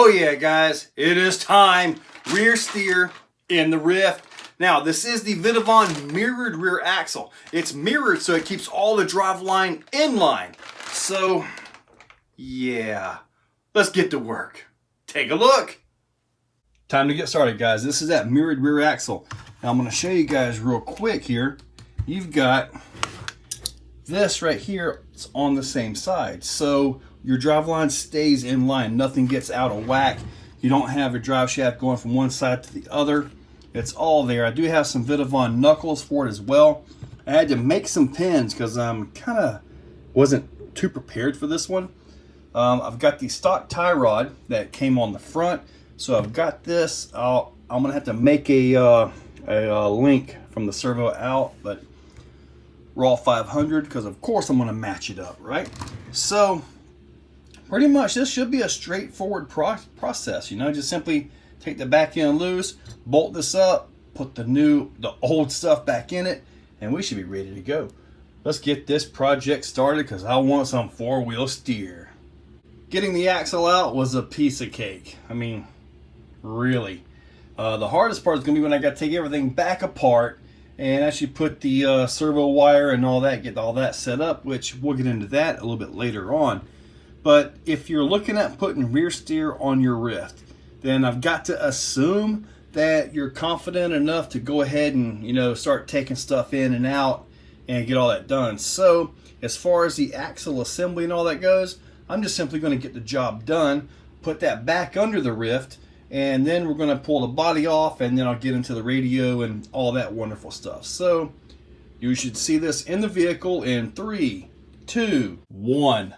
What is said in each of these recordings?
Oh yeah, guys, it is time. Rear steer in the Ryft. Now, this is the Vitavon mirrored rear axle. It's mirrored so it keeps all the driveline in line. So, yeah, let's get to work. Take a look. Time to get started, guys. This is that mirrored rear axle. Now, I'm going to show you guys real quick here. You've got this right here. It's on the same side. So your driveline stays in line. Nothing gets out of whack. You don't have your drive shaft going from one side to the other. It's all there. I do have some Vitavon knuckles for it as well. I had to make some pins because I'm kind of wasn't too prepared for this one. I've got the stock tie rod that came on the front. So I've got this. I'm gonna have to make a link from the servo out, but raw 500 because of course I'm gonna match it up, right? So pretty much this should be a straightforward process. You know, just simply take the back end loose, bolt this up, put the old stuff back in it, and we should be ready to go. Let's get this project started because I want some four-wheel steer. Getting the axle out was a piece of cake. I mean, really. The hardest part is going to be when I got to take everything back apart and actually put the servo wire and all that, get all that set up, which we'll get into that a little bit later on. But if you're looking at putting rear steer on your Ryft, then I've got to assume that you're confident enough to go ahead and, you know, start taking stuff in and out and get all that done. So as far as the axle assembly and all that goes, I'm just simply going to get the job done, put that back under the Ryft, and then we're going to pull the body off, and then I'll get into the radio and all that wonderful stuff. So you should see this in the vehicle in 3, 2, 1.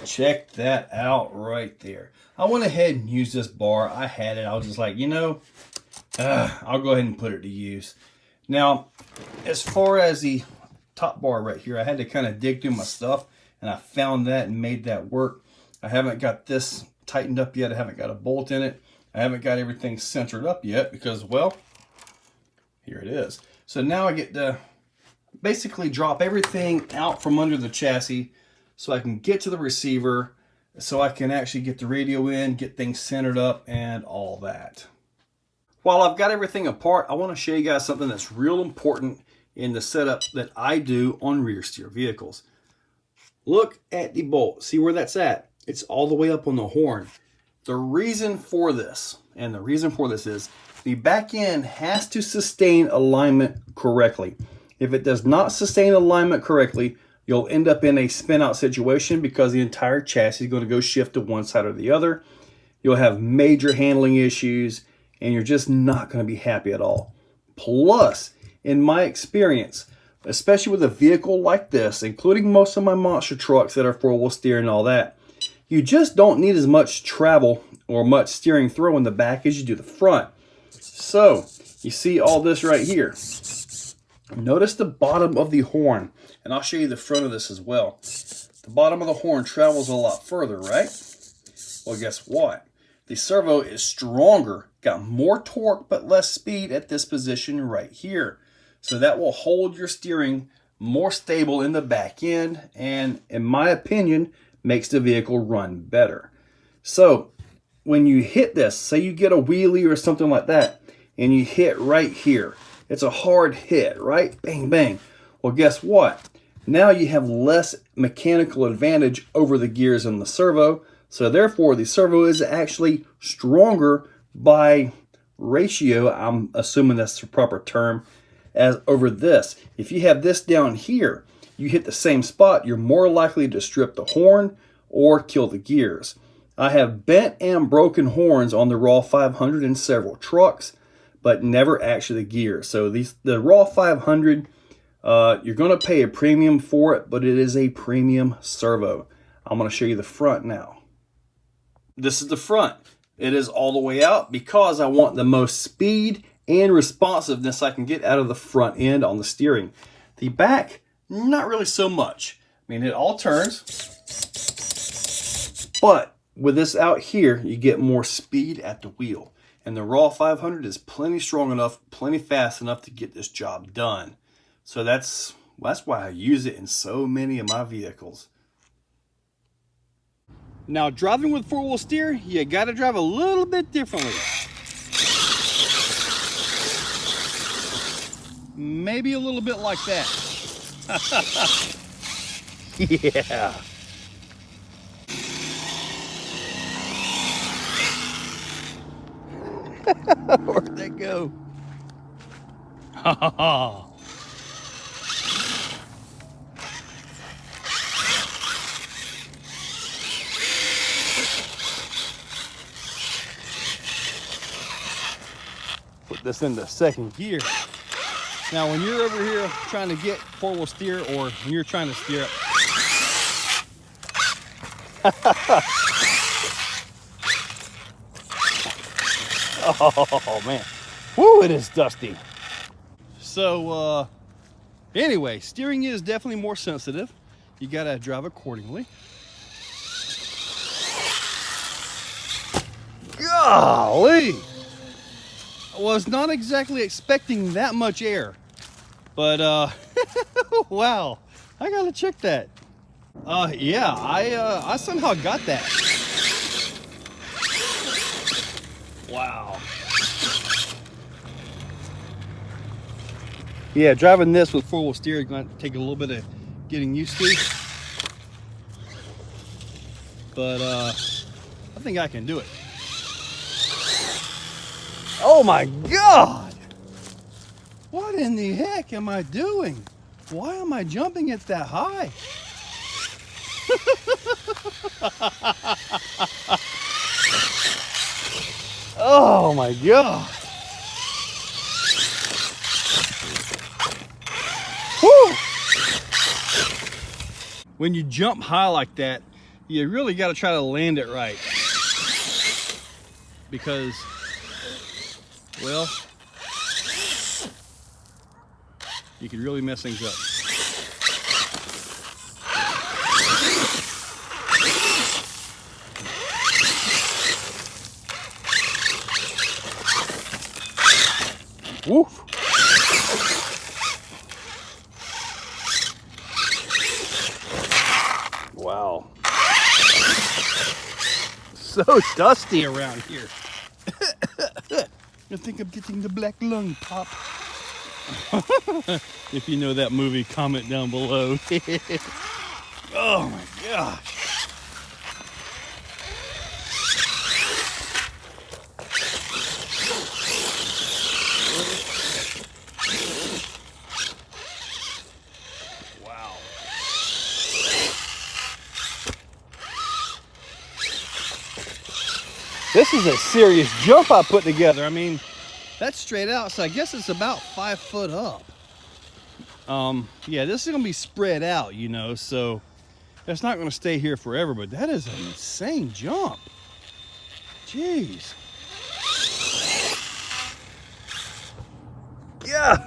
Check that out right there. I went ahead and used this bar. I had it. I was just like, you know, I'll go ahead and put it to use. Now, as far as the top bar right here, I had to kind of dig through my stuff, and I found that and made that work. I haven't got this tightened up yet. I haven't got a bolt in it. I haven't got everything centered up yet because, well, here it is. So now I get to basically drop everything out from under the chassis so I can get to the receiver, so I can actually get the radio in, get things centered up, and all that. While I've got everything apart, I want to show you guys something that's real important in the setup that I do on rear steer vehicles. Look at the bolt. See where that's at? It's all the way up on the horn. The reason for this, is the back end has to sustain alignment correctly. If it does not sustain alignment correctly, you'll end up in a spin out situation because the entire chassis is going to go shift to one side or the other. You'll have major handling issues, and you're just not going to be happy at all. Plus, in my experience, especially with a vehicle like this, including most of my monster trucks that are four-wheel steer and all that, you just don't need as much travel or much steering throw in the back as you do the front. So, you see all this right here. Notice the bottom of the horn, and I'll show you the front of this as well. The bottom of the horn travels a lot further, right? Well, guess what? The servo is stronger, got more torque but less speed at this position right here. So that will hold your steering more stable in the back end, and in my opinion, makes the vehicle run better. So when you hit this, say you get a wheelie or something like that, and you hit right here, it's a hard hit, right? Bang, bang. Well, guess what? Now you have less mechanical advantage over the gears in the servo, so therefore the servo is actually stronger by ratio, I'm assuming that's the proper term, as over this. If you have this down here, you hit the same spot, you're more likely to strip the horn or kill the gears. I have bent and broken horns on the Raw 500 in several trucks, but never actually the gears. So the Raw 500, you're going to pay a premium for it, but it is a premium servo. I'm going to show you the front now. This is the front. It is all the way out because I want the most speed and responsiveness I can get out of the front end on the steering. The back, not really so much. I mean, it all turns, but with this out here, you get more speed at the wheel. And the Raw 500 is plenty strong enough, plenty fast enough to get this job done. So that's why I use it in so many of my vehicles. Now, driving with four-wheel steer, you got to drive a little bit differently. Maybe a little bit like that. Yeah. Where'd that go? Put this into second gear. Now, when you're over here trying to get four-wheel steer, or when you're trying to steer up, oh man, whoo, it is dusty. So anyway, steering is definitely more sensitive. You gotta drive accordingly. Golly, I was not exactly expecting that much air, but wow, I gotta check that. Yeah, I somehow got that. Wow. Yeah, driving this with four-wheel steer is going to take a little bit of getting used to, but I think I can do it. Oh my God! What in the heck am I doing? Why am I jumping it that high? Oh my God! Woo! When you jump high like that, you really got to try to land it right, because, well, you can really mess things up. Woof. Wow. So dusty around here. I think I'm getting the black lung pop. If you know that movie, comment down below. Oh my gosh. Wow. This is a serious jump I put together. I mean, that's straight out, so I guess it's about 5 foot up. Yeah, this is gonna be spread out, you know, so it's not gonna stay here forever, but that is an insane jump. Jeez. Yeah.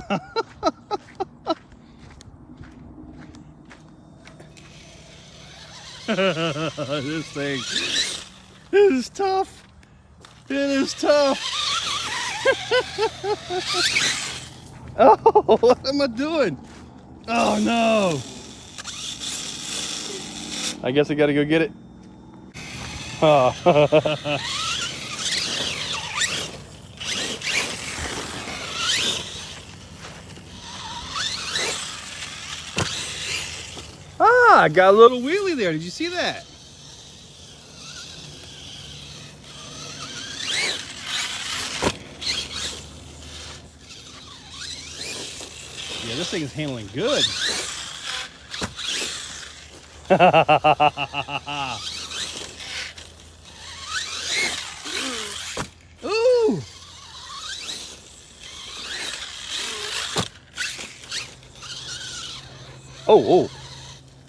This thing is tough. It is tough. Oh, what am I doing? Oh no. I guess I gotta go get it. Oh. Ah, I got a little wheelie there. Did you see that? Yeah, this thing is handling good. Ooh. Oh.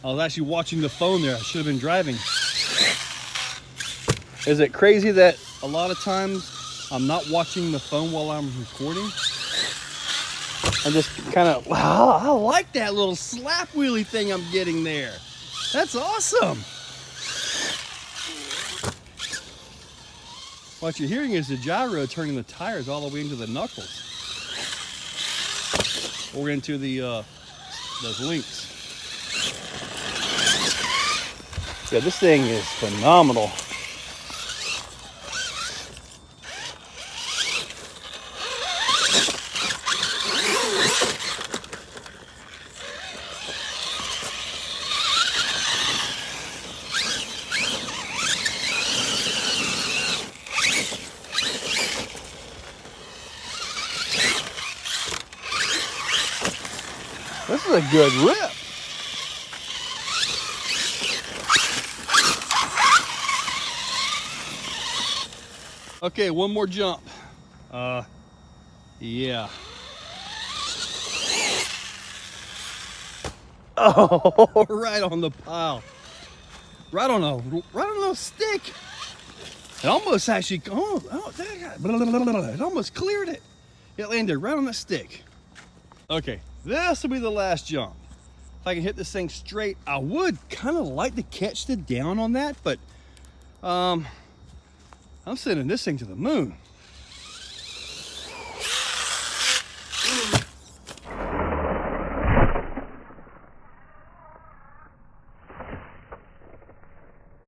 I was actually watching the phone there. I should have been driving. Is it crazy that a lot of times I'm not watching the phone while I'm recording? I'm just kind of, wow, I like that little slap wheelie thing I'm getting there. That's awesome. What you're hearing is the gyro turning the tires all the way into the knuckles, or into the those links. Yeah, this thing is phenomenal. This is a good rip. Okay, one more jump. Yeah. Oh, right on the pile. Right on a stick. It almost actually, it almost cleared it. It landed right on the stick. Okay, this will be the last jump. If I can hit this thing straight, I would kind of like to catch the down on that, but I'm sending this thing to the moon.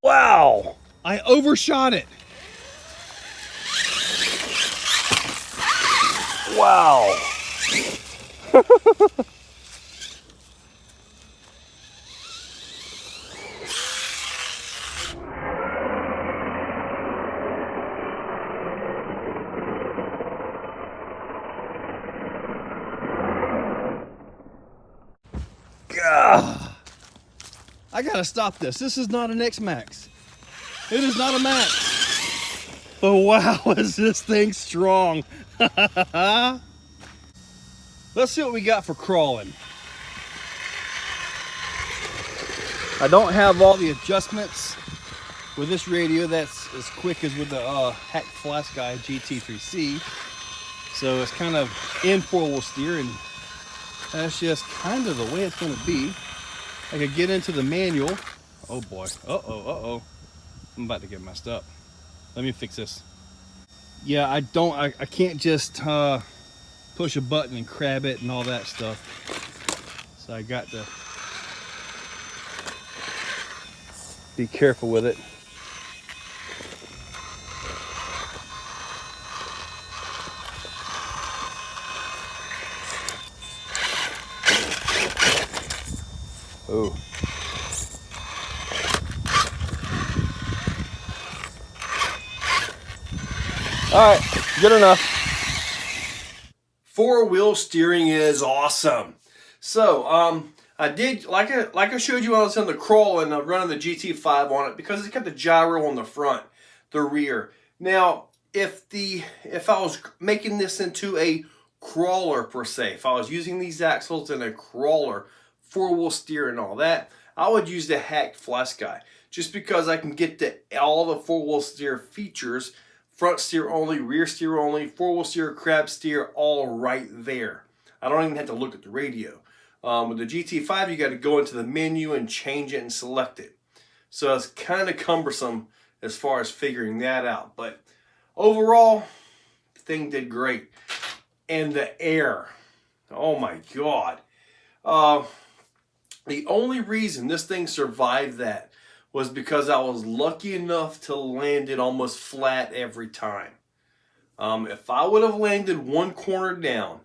Wow, I overshot it. Wow. God. I gotta stop this. This is not an X Max. It is not a Max. But wow, is this thing strong. Let's see what we got for crawling. I don't have all the adjustments with this radio that's as quick as with the Hack FlySky GT3C. So it's kind of in four-wheel steer, and that's just kind of the way it's going to be. I could get into the manual. Oh boy. Uh-oh. I'm about to get messed up. Let me fix this. Yeah, I can't just push a button and crab it and all that stuff. So I got to be careful with it. Oh. All right, good enough. Four-wheel steering is awesome. So, I did, like I showed you when I was in the crawl and running the GT5 on it, because it's got the gyro on the front, the rear. Now, if I was making this into a crawler per se, if I was using these axles in a crawler, four-wheel steer and all that, I would use the Hack FlySky, just because I can get all the four-wheel steer features. Front steer only, rear steer only, four-wheel steer, crab steer, all right there. I don't even have to look at the radio. With the GT5, you got to go into the menu and change it and select it. So it's kind of cumbersome as far as figuring that out. But overall, the thing did great. And the air, oh my God. The only reason this thing survived that was because I was lucky enough to land it almost flat every time. If I would have landed one corner down,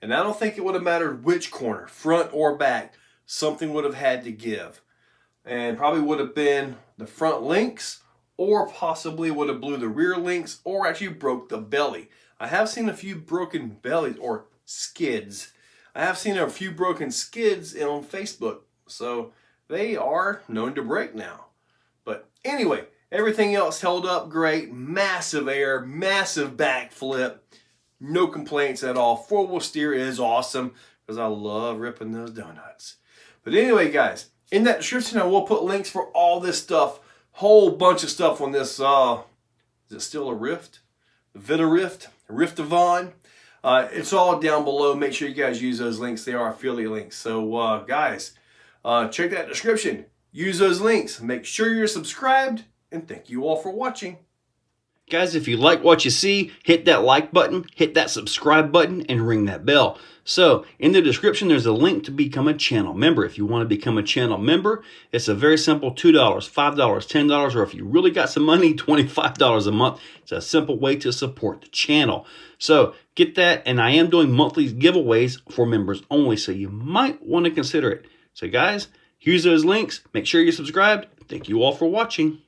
and I don't think it would have mattered which corner, front or back, something would have had to give. And probably would have been the front links, or possibly would have blew the rear links, or actually broke the belly. I have seen a few broken bellies, or skids. I have seen a few broken skids on Facebook. So they are known to break now. But anyway, everything else held up great. Massive air, massive backflip. No complaints at all. Four-wheel steer is awesome because I love ripping those donuts. But anyway, guys, in that description I will put links for all this stuff. Whole bunch of stuff on this, is it still a Ryft? Vitavon. It's all down below. Make sure you guys use those links. They are affiliate links. So guys, check that description. Use those links. Make sure you're subscribed. And thank you all for watching. Guys, if you like what you see, hit that like button, hit that subscribe button, and ring that bell. So, in the description, there's a link to become a channel member. If you want to become a channel member, it's a very simple $2, $5, $10, or if you really got some money, $25 a month. It's a simple way to support the channel. So, get that, and I am doing monthly giveaways for members only, so you might want to consider it. So, guys, use those links. Make sure you're subscribed. Thank you all for watching.